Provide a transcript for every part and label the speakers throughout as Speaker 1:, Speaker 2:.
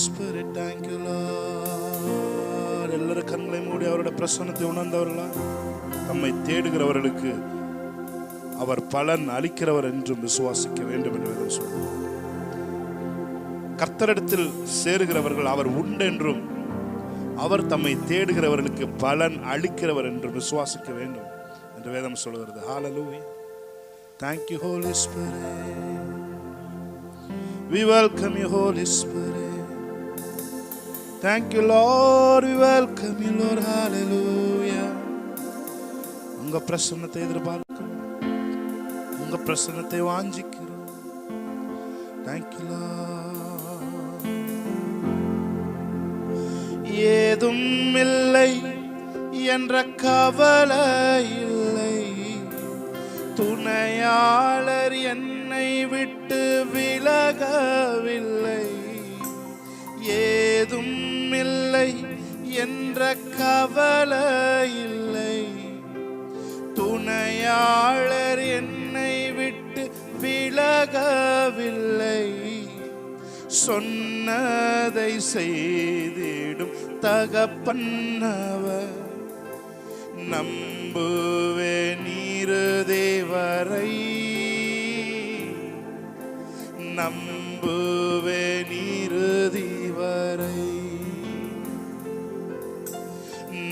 Speaker 1: Spirit, thank you Lord. எல்லாரும் கண்களை மூடி அவருடைய பிரசன்னத்தை உணர்ந்தவர்களா? நம்மை தேடுகிறவர்களுக்கு அவர் பலன் அளிக்கிறவர் என்றும் விசுவாசிக்க வேண்டும் என்று சொல்லுவோம். கர்த்தரிடத்தில் சேருகிறவர்கள் அவர் உண்டென்றும் அவர் தம்மை தேடுகிறவர்களுக்கு பலன் அளிக்கிறவர் என்றும் விசுவாசிக்க வேண்டும் என்று வேதம் சொல்கிறது. ஹalleluya. Thank you Holy Spirit. We welcome you Holy Spirit. Thank you Lord. We welcome you Lord. Hallelujah. உங்க பிரசன்னத்தை எதிர்பார்க்கிறோம், உங்க பிரசன்னத்தை வாஞ்சிக்கிறோம். Thank you Lord. ஏதும் இல்லை என்ற கவலை இல்லை, துணையாளர் என்னை விட்டு விலகவில்லை. ஏதும் இல்லை என்ற கவலை இல்லை, துணையாளர் என்னை விட்டு விலகவில்லை. சொன்னதை செய்திடும் தகப்பன்னவர், நம்புவே நீருதேவரை, நம்புவே நீருதிவரை,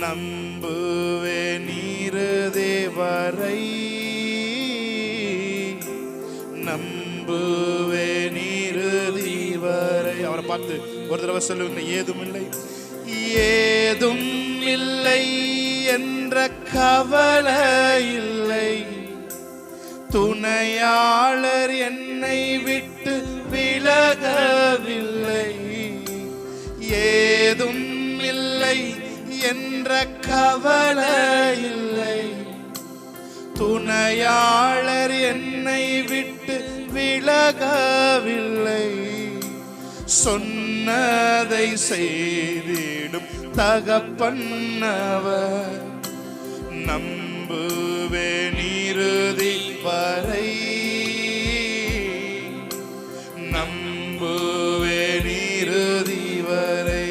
Speaker 1: நம்புவே நீருதேவரை, நம்புவே நீருதிவரை. அவரை பார்த்து ஒரு தடவை சொல்லுங்க, ஏதும் இல்லை, ஏதும் இல்லை என்ற கவலை இல்லை, துணையாளர் என்னை விட்டு விலகவில்லை. ஏதும் இல்லை என்ற கவலை இல்லை, துணையாளர் என்னை விட்டு விலகவில்லை. சொன்னதை செய்திடும் தகப்பன்னவர், நம்புவே நீருதி வரை, நம்புவே நீருதி வரை,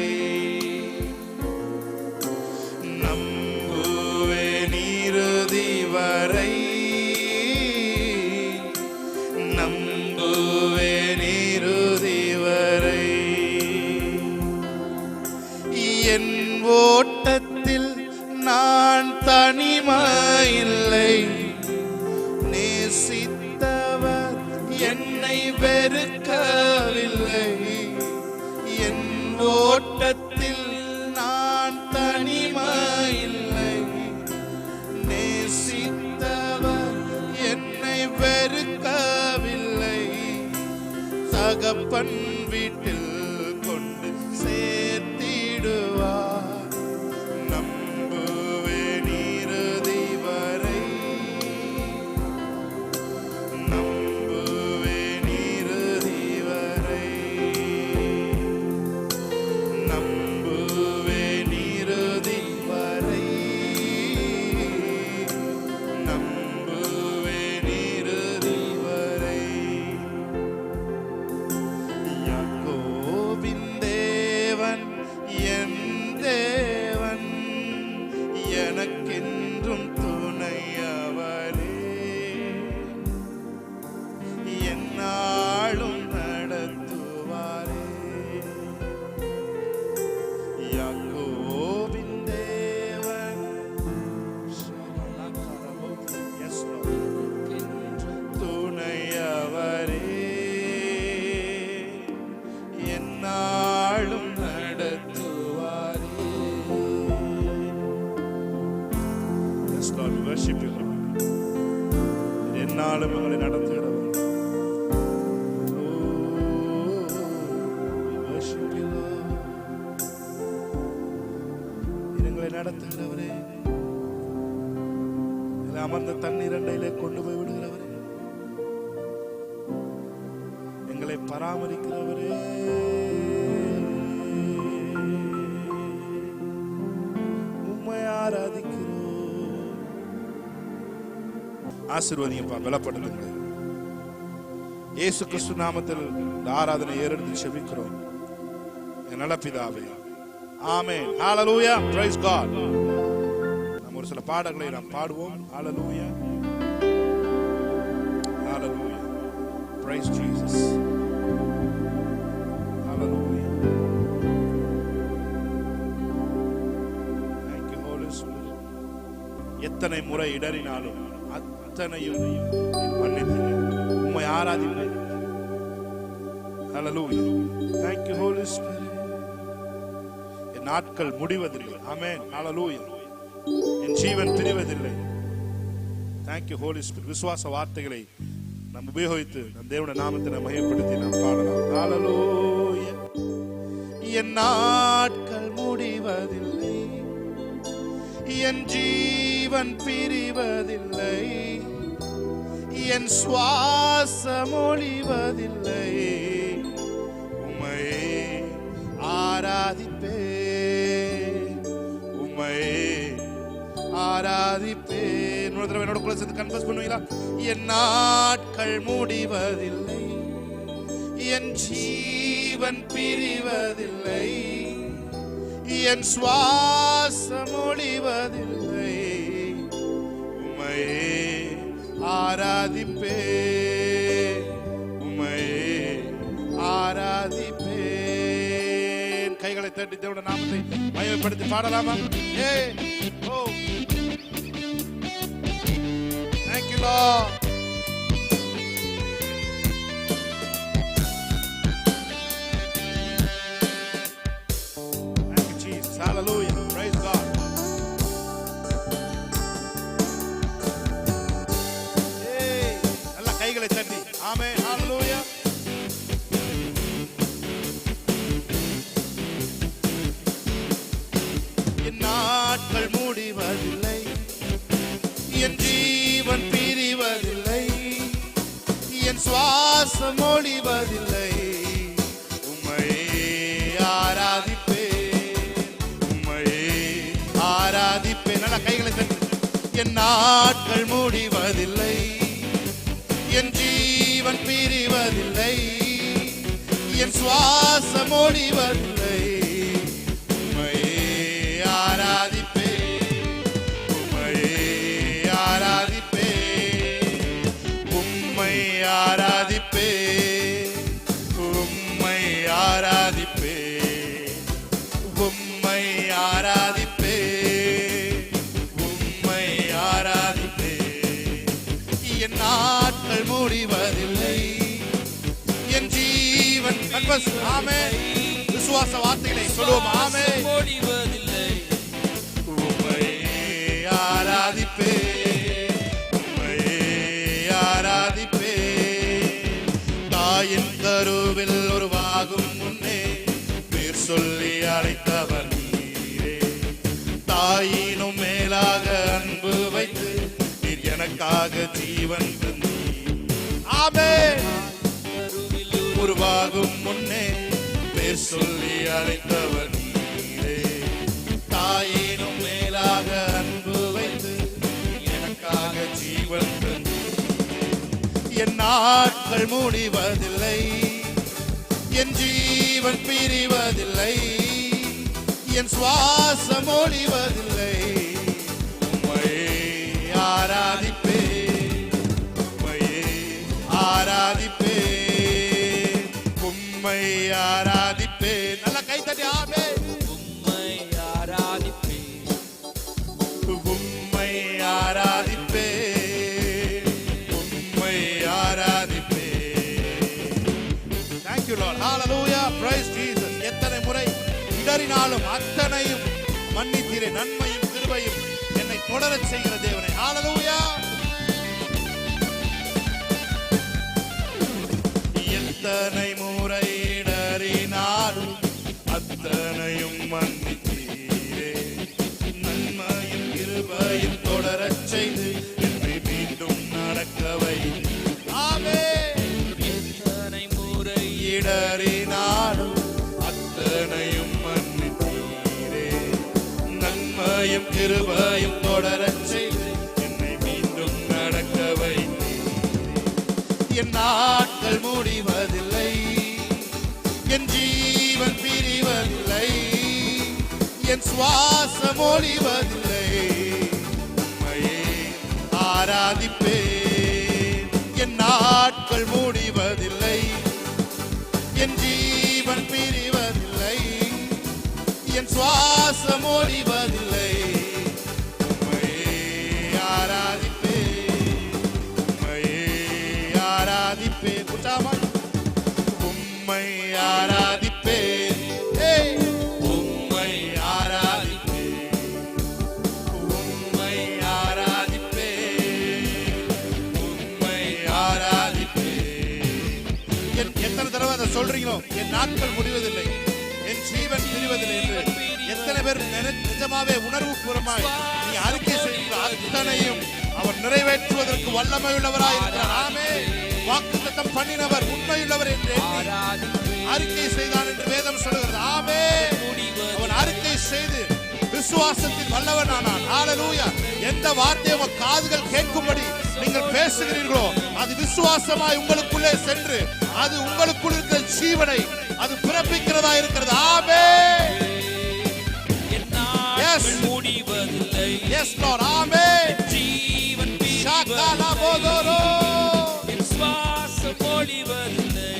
Speaker 1: நம்புவே நீருதி வரை, நம்புவே நீருதி வரை. என் ஓட்டத்தில் நான் தனிமையில்லை, நேசித்தவர் என்னை வெறுக்கவில்லை. என் ஓட்டத்தில் நான் தனிமையில்லை, நேசித்தவர் என்னை வெறுக்கவில்லை. தகப்பன் வீட்டில் கொண்டு சேர்த்திடுவார். எனக்கென்றும் துணையவரே, என்னாலும் நடத்துவாரே. யாக்கோபின் தேவன் துணையவரே, என்னாலும் என்னாலும் எங்களை நடத்துகிறவர். எங்களை நடத்துகிறவரே, அமர்ந்த தண்ணீர் அண்டையிலே கொண்டு போய் விடுகிறவரே, எங்களை பராமரிக்கிறவரே, உம்மை ஆராதிக்கிறோம். ஆசீர்வதிங்கப்பா, பலப்படுத்துங்க. இயேசு கிறிஸ்து நாமத்தில் ஆராதனை ஏறெடுத்து செபிக்கிறோம். என் நல்ல பிதாவே. ஆமென். ஹalleluya. praise God. நாம் ஒரு சில பாடல்களை நாம் பாடுவோம். ஹalleluya. ஹalleluya. praise Jesus. Hallelujah. thank you holy spirit. எத்தனை முறை இடறினாலும் அத்தனையும் மன்னித்தேன், உம்மை ஆராதிப்பேன். ஹalleluya. thank you holy spirit. என் நாட்கள் முடிவதில்லை. ஆமென். ஹalleluya. என் ஜீவன் பிரிவதில்லை. thank you holy spirit. விசுவாச வார்த்தைகளை நாம் உபயோகித்து நம் தேவனுடைய நாமத்தை மகிமைப்படுத்தி நாம் பாடலாம். ஹalleluya. என் நாட்கள் முடிவதில்லை, என் ஜீவன் பிரிவதில்லை, என் சுவாசம் ஒழிவதில்லை, உம்மையே ஆராதிப்பேன், உம்மையே ஆராதிப்பேன். என்னோட கூட சேர்ந்து கன்ஃபஸ் பண்ணுவீங்களா? என் நாட்கள் முடிவதில்லை, என் ஜீவன் பிரிவதில்லை, என் சுவாசம் ஒழிவதில்லை, உம்மையே ஆராதிப்பேன், உம்மையே ஆராதிப்பேன். கைகளை தட்டி தேவனுடைய நாமத்தை மகிமைப்படுத்தி பாடலாமா? ஓ thank you Lord. thank you Jesus. hallelujah. praise God. நல்ல கைகளை தட்டி ஆமென். hallelujah. என் நாட்கள் முடிவதில்லை, என் ஜீவன் பிரிவதில்லை, என் சுவாசம் ஒழிவதில்லை, உம்மையே ஆராதிப்பேன், உம்மையே ஆராதிப்பேன். நல்ல கைகளை தட்டி. என் நாட்கள் முடிவதில்லை, என் ஜீவன் பிரிவதில்லை, என் சுவாசம் ஒழிவதில்லை, உம்மையே ஆராதிப்பேன், உம்மையே ஆராதிப்பேன், உம்மை ஆராதிப்பேன், உம்மை ஆராதிப்பேன், உம்மை ஆராதிப்பேன், உம்மை ஆராதிப்பேன். என் நாட்கள் முடிவதில்லை, என் ஜீவன் கன்ஃபஸ். ஆமென். விசுவாச வார்த்தைகளை சொல்லுவோம். ஆமென்.
Speaker 2: முடிவதில்லை,
Speaker 1: உம்மையே ஆராதிப்பேன், உம்மையே ஆராதிப்பேன். தாயின் கருவில் உருவாகும் முன்னே பேர் சொல்லி அழைத்தவர் நீரே, தாயினும் மேலாக அன்பு வைத்து நீர் எனக்காக ஜீவன் தந்தீர். ஆமென். உருவாகும் முன்னே பேர் சொல்லி அழைத்தவர் நீரே, தாயினும் மேலாக அன்பு வைத்து எனக்காக ஜீவன் தந்தீர். என் நாட்கள் முடிவதில்லை, என் ஜீவன் பிரிவதில்லை, என் சுவாசம் ஒழிவதில்லை, உம்மையே ஆராதிப்பேன், உம்மையே ஆராதிப்பேன், உம்மை ஆராதிப்பேன். நல்ல கை தட்டி ஆமென்.
Speaker 2: உம்மை ஆராதிப்பேன்,
Speaker 1: உம்மை ஆராதிப்பேன், உம்மை ஆராதிப்பேன். thank you Lord. hallelujah. praise Jesus. எத்தனை முறை இடறினாலும் அத்தனையும் மன்னித்தீரே, நன்மையும் கிருபையும் என்னை தொடரச் செய்கிற தேவனே. hallelujah. எத்தனை முறை இடறினாலும் அத்தனையும் மன்னித்தீரே, நன்மையும் கிருபையும் தொடரச் செய்து என்னை மீண்டும் நடக்க வைத்தீர். ஆமென்.
Speaker 2: எத்தனை முறை
Speaker 1: இடறினாலும் அத்தனையும் மன்னித்தீரே, நன்மையும் கிருபையும் தொடரச் செய்து என்னை மீண்டும் நடக்க வைத்தீர். என் நாட்கள் முடிவதில்லை, என் ஜீவன் பிரிவதில்லை, என் சுவாசம் ஒழிவதில்லை. உம்மையே ஆராதிப்பேன். என் நாட்கள் முடிவதில்லை, என் ஜீவன் பிரிவதில்லை, என் சுவாசம் ஒழிவதில்லை. உம்மையே ஆராதிப்பேன், உம்மையே ஆராதிப்பேன். குற்றாமல் உம்மை ஆராதிப்பேன், உம்மை ஆராதிப்பேன், உம்மை ஆராதிப்பேன், உம்மை ஆராதிப்பேன். எத்தனை தடவை அதை சொல்றீங்களோ, என் நாட்கள் முடிவதில்லை, என் ஜீவன் பிரிவதில்லை என்று எத்தனை பேர் நிஜமாவே உணர்வு பூர்வமாய் நீ அறிக்கை செய்கிற அத்தனையும் அவர் நிறைவேற்றுவதற்கு வல்லமை உள்ளவராய் இருக்கிறார். ஆமே. வாக்குத்தத்தம் பண்ணினவர் உண்மையுள்ளவர் என்று அறிக்கை செய்தான் என்று வேதம் சொல்கிறது. ஆமே. அவன் அறிக்கை செய்து விசுவாசத்தில் வல்லவனானான். ஹல்லேலூயா. எந்த வார்த்தையை உங்கள் காதுகள் கேட்கும்படி நீங்கள் பேசுகிறீர்களோ அது விசுவாசமாய் உங்களுக்குள்ளே சென்று அது உங்களுக்குள் இருக்கிற ஜீவனை அது பிறப்பிக்கிறதா இருக்கிறது. ஆமே. Yes. Yes, Lord. ஆமே.
Speaker 2: ஜீவன்
Speaker 1: ஷாகாலா போதோரோ.
Speaker 2: என் சுவாசம் ஒழிவதில்லை.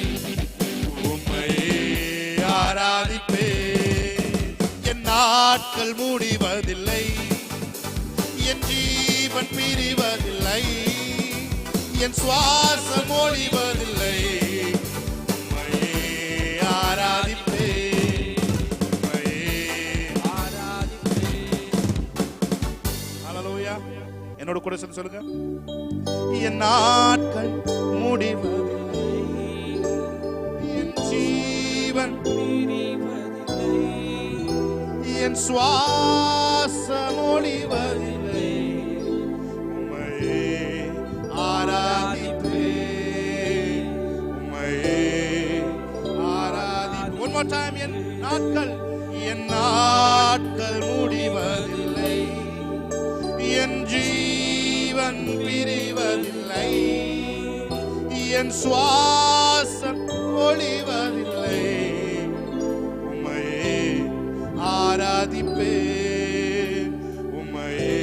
Speaker 1: உம்மையே ஆராதிப்பேன். என் நாட்கள் முடிவதில்லை, என் ஜீவன் பிரிவதில்லை, என் சுவாசம் ஒழிவதில்லை. உம்மையே ஆராதிப்பேன், உம்மையே ஆராதிப்பேன். ஹல்லேலூயா. என்னோட கூட சேர்ந்து சொல்லுங்க. என் நாட்கள் முடிவதில்லை, என் ஜீவன் என் சுவாசம் ஒழிவதில்லை. உம்மையே ஆராதிப்பேன், உம்மையே ஆராதிப்பேன். One more time. என் நாட்கள் முடிவதில்லை, என் ஜீவன் பிரிவதில்லை, என் சுவாசம் ஒழிவதில்லை. உம்மையே ஆராதிப்பேன், உம்மையே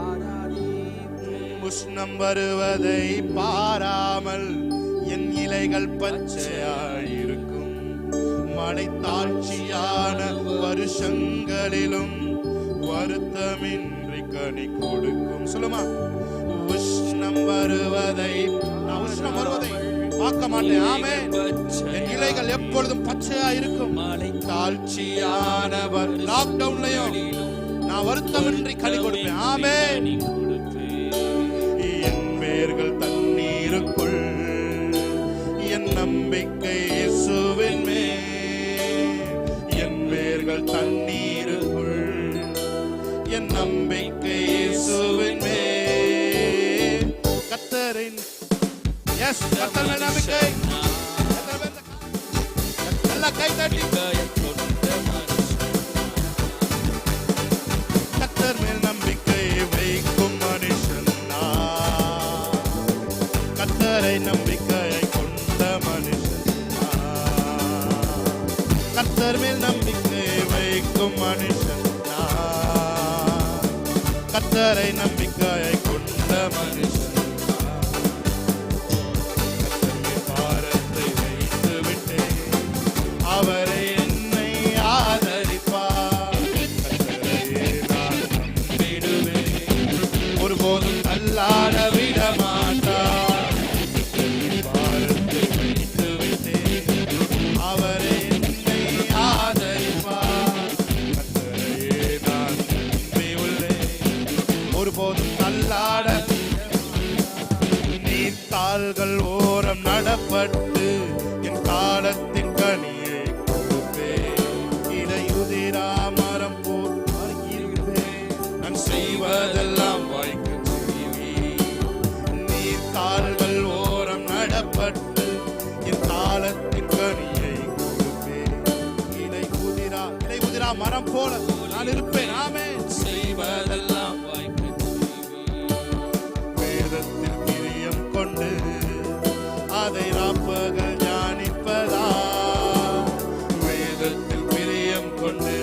Speaker 1: ஆராதிப்பேன். உஷ்ணம் வருவதை பாராமல் என் இலைகள் பச்சையாயிருக்கும். மழை தாட்சியான வருஷங்களிலும் வருத்தமின்றி கனி கொடுக்கும். சொல்லுமா. உஷ்ணம் வருவதை, நான் உஷ்ணம் வருவதை பார்க்க மாட்டேன். ஆமே. என் இலைகள் எப்பொழுதும் பச்சையா இருக்கும். தாழ்ச்சியானவர் லாக்டவுன்லயும் நான் வருத்தமின்றி கனி கொடுப்பேன். ஆமே. என் வேர்கள் தண்ணீருக்குள், என் நம்பிக்கை இயேசுவின் மேல். என் வேர்கள் தண்ணீருக்குள், என் நம்பிக்கை இயேசுவின் மேல். கர்த்தரின் கர்த்தர் மேல் நம்பிக்கை. நல்லா கை தட்டி. கர்த்தர் மேல் நம்பிக்கை வைக்கும் மனுஷன் நான். கர்த்தரை நம்பிக்கையை கொண்ட மனுஷன் நான். கர்த்தர் மேல் நம்பிக்கை வைக்கும் மனுஷன் நான். கர்த்தரை நம்பிக்கையை கொண்ட மனுஷன். அவரை என்னை ஆதரிப்பார். நான் நம்பிடுவேன், ஒருபோதும் தள்ளாட விட மாட்டார். பாரத்தை வைத்து விட்டேன், அவரை என்னை ஆதரிப்பார். கர்த்தரையே நான் நம்பியுள்ளேன், ஒருபோதும் தள்ளாட. நீர்த்தாள்கள் ஓரம் நடப்பட்டு என் காலத்தின் கனியை கொடுப்பேன். இடையுதிரா மரம் போல் இருப்பேன், நான் செய்வதெல்லாம் வாய்க்க செய்வேன். நீர்த்தாள்கள் ஓரம் நடப்பட்டு என் காலத்தின் கனியை கொடுப்பேன். இடையுதிரா மரம் போல நான் இருப்பேன். ஆமே. செய்வதெல்லாம் வாய்க்க செய்வேன். வேதத்தில் பிரியம் கொண்டு அதை ராப்பகல் தியானிப்பதா. வேதத்தில் பிரியம் கொண்டு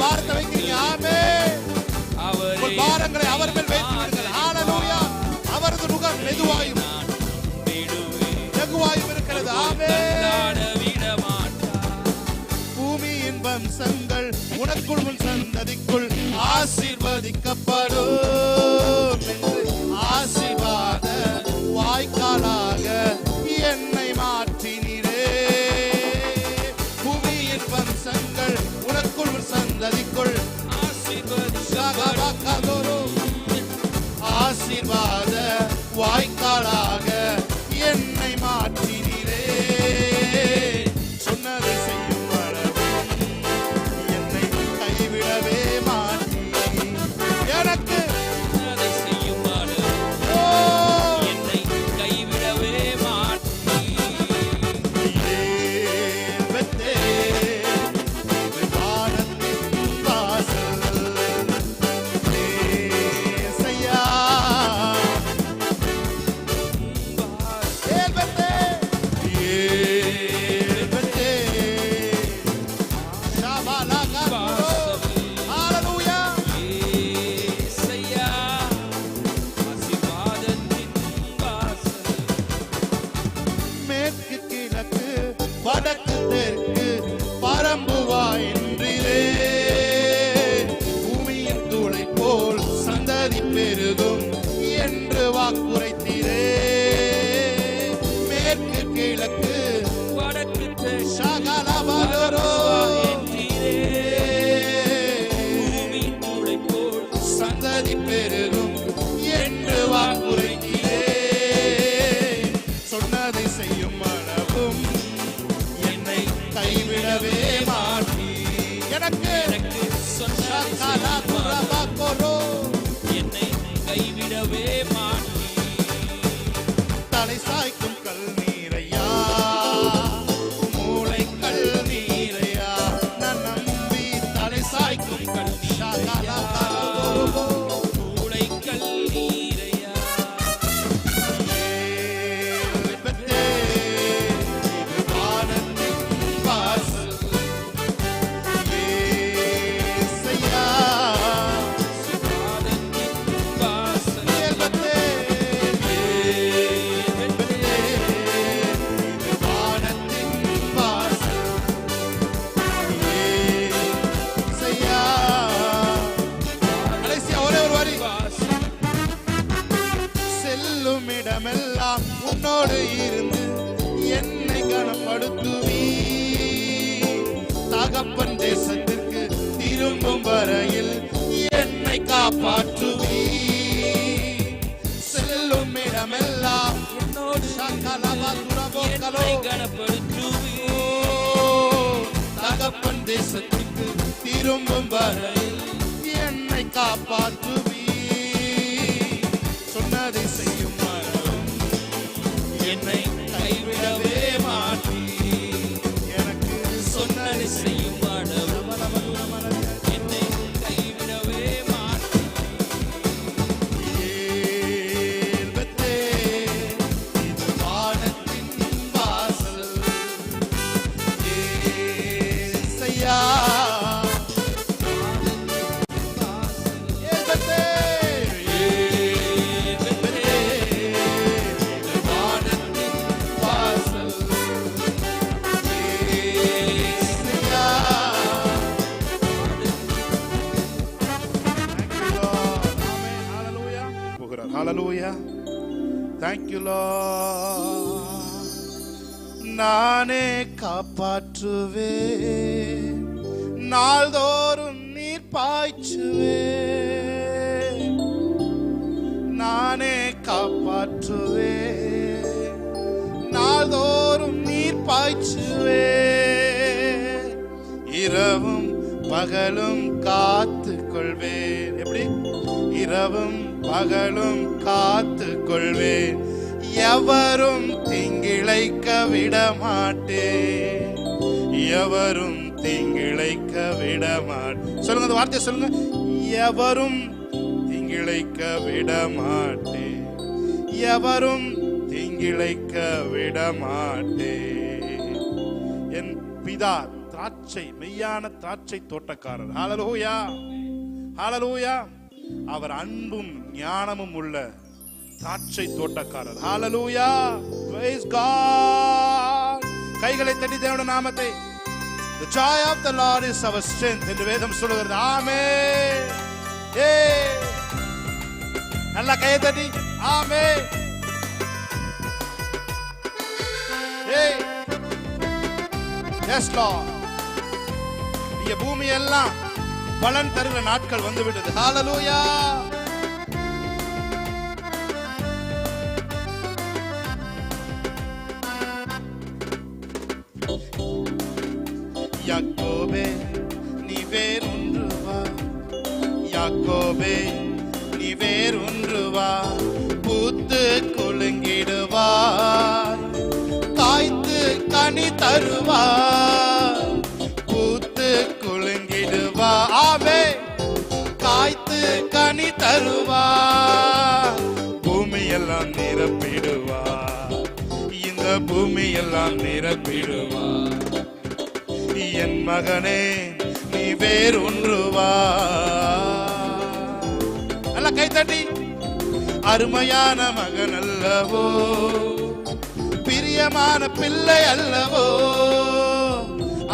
Speaker 3: உங்கள் பாரத்தை வைக்கிறீங்க. ஆமென். உங்கள் பாரங்களை அவர் மேல் வைத்து விடுங்கள். ஹalleluya. அவரது நுகம் மெதுவாயும் லகுவாயும் இருக்கிறது. ஆமென். பூமியின் வம்சங்கள் உனக்குள் உன் சந்ததிக்குள் ஆசீர்வதிக்கப்படும் என்று ஆசீர்வாத வாய்க்காலாக என்னை மாற்றினீரே. பூமியின் வம்சங்கள் உனக்குள் உன் சந்ததிக்குள் ஆசீர்வாத வாய்க்காலாக என்னை மாற்றினீரே. சொன்னதை செய்யும் அளவும் என்னை கைவிடவே மாட்டீ. எனக்கு
Speaker 2: செய்யும் என்னை கைவிடவே மாட்டீ.
Speaker 3: வானத்தின் வாசல் ஏசையா. மேற்கு கிழக்கு வடக்கு தெற்கு பரம்புவாயின்றிலே. பூமியின் தூளை போல் சந்ததி பெருகும் என்று வாக்குரைத்தீரே. மேற்கு கிழக்கு
Speaker 2: வடக்கு
Speaker 3: சகலவரோ சந்ததி பெருகும் என்று வாக்குரைத்தீரே. சொன்னதை செய்யும் அளவும் என்னை கைவிடவே மாட்டீ. எனக்கு
Speaker 2: என்னை கைவிடவே மாட்டீ.
Speaker 3: தலை சாய்க்கும் கல் நீரையா, மூளை கல் நீரையா, நான் நம்பி தலை சாய்க்கும் கல் நீரையா.
Speaker 2: மூளைக்கல் நீரையா.
Speaker 3: வானத்தின் வாசல் ஏசையா. இடமெல்லாம் உன்னோடு இருந்து என்னை கனப்படுத்துவீ. தகப்பன் தேசத்திற்கு திரும்பும் வரையில் என்னை காப்பாற்றுவீ. செல்லும் இடமெல்லாம்
Speaker 2: உன்னோடு என்னை கனப்படுத்துவீ.
Speaker 3: தகப்பன் தேசத்திற்கு திரும்பும் வரையில் என்னை காப்பாற்றுவீ. சொன்னதை செய்யும் அளவும்
Speaker 2: என்னை கைவிடவே மாட்டீ.
Speaker 3: எனக்கு
Speaker 2: சொன்னதை செய்யும் அளவும் என்னை கைவிடவே மாட்டீ.
Speaker 3: ஏற்பத்தே இது வானத்தின் வாசல் ஏசையா.
Speaker 1: Hallelujah. Thank you, Lord. நானே காப்பாற்றுவே, நாள்தோறும் நீர் பாய்ச்சுவே. நானே காப்பாற்றுவே, நாள்தோறும் நீர் பாய்ச்சுவே. இரவும் பகலும் காத்து கொள்வேன். எப்படி? இரவும் பகலும் காத்து கொள்வேன். எவரும் தீங்கிழைக்க விட மாட்டேன். எவரும் தீங்கிழைக்க விட மாட்டேன். சொல்லுங்க, அந்த வார்த்தையை சொல்லுங்க. எவரும் தீங்கிழைக்க விட மாட்டேன். எவரும் தீங்கிழைக்க விட மாட்டேன். என் பிதா திராட்சை, மெய்யான திராட்சை தோட்டக்காரர். ஹalleluya, ஹalleluya. அவர் அன்பும் ஞானமும் உள்ள திராட்சை தோட்டக்காரர். ஹalleluya, praise God. கைகளை தட்டி தேவனுடைய நாமத்தை, the joy of the Lord is our strength என்று வேதம் சொல்கிறது. ஆமென். நல்ல கையை தட்டி ஆமென். Yes Lord. இந்த பூமி எல்லாம் பலன் தருகிற நாட்கள் வந்து விட்டது. ஹalleluya. யாக்கோபே நீ வேறொன்று வா, யாக்கோபே நீ வேறொன்று வா, பூத்து குலுங்கிடுவாய், காய்த்து கனி தருவாய், பூத்து குலுங்கிடுவா. ஆமே, காய்த்து கனி தருவாய், பூமியெல்லாம் நிரப்பிடுவா, இந்த பூமியெல்லாம் நிரப்பிடுவா. என் மகனே நீ வேறொன்று வா. நல்ல கை தட்டி, அருமையான மகன் அல்லவோ, பிரியமான பிள்ளை அல்லவோ,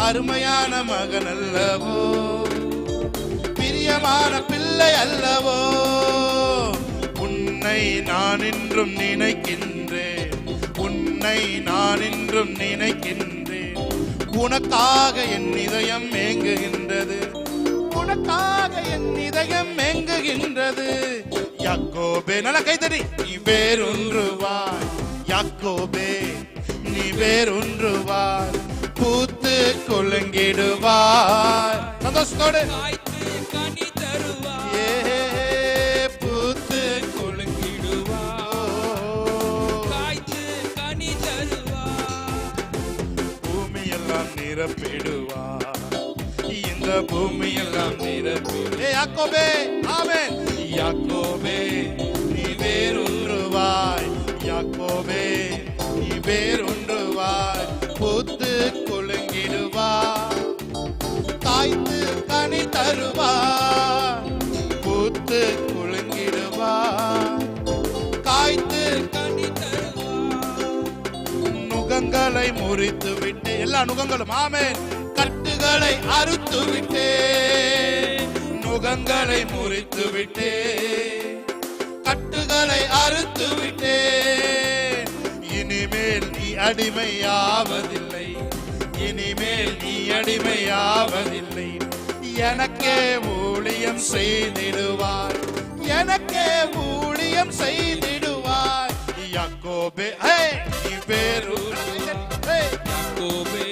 Speaker 1: அருமையான மகன் அல்லவோ, பிரியமான பிள்ளை அல்லவோ, உன்னை நான் இன்றும் நினைக்கின்றேன், உன்னை நான் இன்றும் நினைக்கின்றேன், உனக்காக என் இதயம் ஏங்குகின்றது, உனக்காக என் இதயம் ஏங்குகின்றது. யாக்கோபே, நல்ல கைத்தடி, நீ வேறொன்று வா, யாக்கோபே நீ வேறொன்று வா, பூத்து குலுங்கிடுவாய். சந்தோஷத்தோடு
Speaker 2: கனி தருவாய்,
Speaker 1: ஏ பூத்து
Speaker 2: குலுங்கிடுவாய், காய்த்து கனி தருவாய்,
Speaker 1: பூமியெல்லாம் நிரப்பிடுவா, இந்த பூமியெல்லாம் நிரப்பிடு. யாக்கோபே, ஆமென். யாக்கோபே நீ வேறொன்று வாய், யாக்கோபே நீ வேறொன்று வாய், பூத்து குலுங்கிடுவாய், காய்த்து கனி தருவாய், பூத்து குலுங்கிடுவாய், காய்த்து
Speaker 2: கனி தருவாய்.
Speaker 1: நுகங்களை முறித்து விட்டு, எல்லா நுகங்களும் ஆமென், கட்டுகளை அறுத்து விட்டே, நுகங்களை முறித்து விட்டே, கட்டுகளை அறுத்து விட்டே. இனிமேல் நீ அடிமையாவதில்லை, இனிமேல் நீ அடிமையாவதில்லை, எனக்கே ஊழியம் செய்திடுவாய், எனக்கே ஊழியம் செய்திடுவாய். யாக்கோபே நீ வேறொன்று,
Speaker 2: யாக்கோபே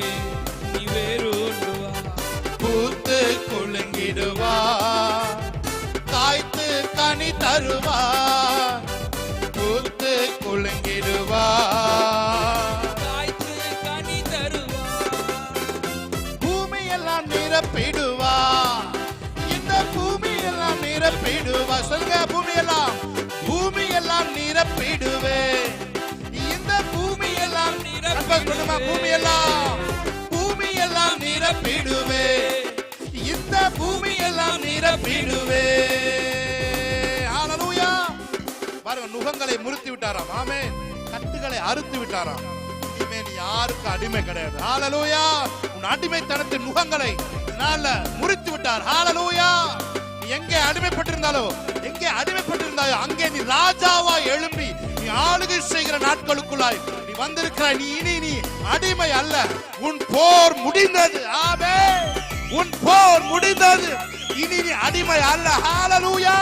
Speaker 2: நீ வேறொன்று வா,
Speaker 1: பூத்து குலுங்கிடுவாய், காய்த்து கனி தருவாய், பூத்து குலுங்கிடுவாய்,
Speaker 2: காய்த்து கனி தருவாய்,
Speaker 1: பூமியெல்லாம் நிரப்பிடுவா, இந்த பூமியெல்லாம் நிரப்பிடுவா. சொல்லுங்க, பூமியெல்லாம், பூமியெல்லாம் நிரப்பிடுவே, இந்த பூமியெல்லாம் நிரப்பிடுமா, பூமியெல்லாம், பூமியெல்லாம் நிரப்பிடுவே, இந்த பூமியெல்லாம் நிரப்பிடுவே. ஹalleluya. பாருங்க, நுகங்களை முறித்து விட்டாராம், ஆமென், கட்டுகளை அறுத்து விட்டாராம். இனிமே நீ யாருக்கு அடிமை கிடையாது. ஹalleluya. உன் அடிமைத்தனத்தின் நுகங்களை இதனால முறித்து விட்டார். ஹalleluya. நீ எங்கே அடிமைப்பட்டிருந்தாலோ, எங்கே அடிமைப்பட்டிருந்தாயோ அங்கே நீ ராஜாவா எழும்பி நீ ஆளுகை செய்கிற நாட்களுக்குள்ளாய் நீ வந்திருக்கிறாய். நீ இனி நீ அடிமை அல்ல, உன் போர் முடிந்தது. ஆமென், உன் போர் முடிந்தது, இனி நீ அடிமை அல்ல. ஹalleluya.